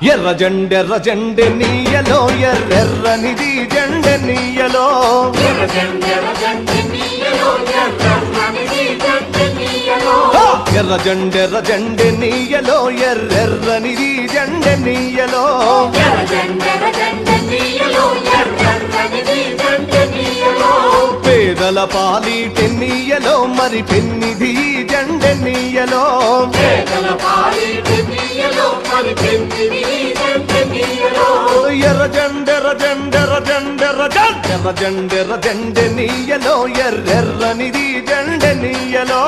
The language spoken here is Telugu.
ఎర్ర జెండె నీయలో ఎర్రెర్రనిది జెండె నీయలో ఎర్ర జెండె నీయలో ఎర్రెర్రనిది జెండె నీయలో పేదల పాలిటెన్నీయలో మరి పెన్నిధి జెండె నీయలో ఎర్ర జెండె నీయలో ఎర్రెర్రనిది జెండె నీయలో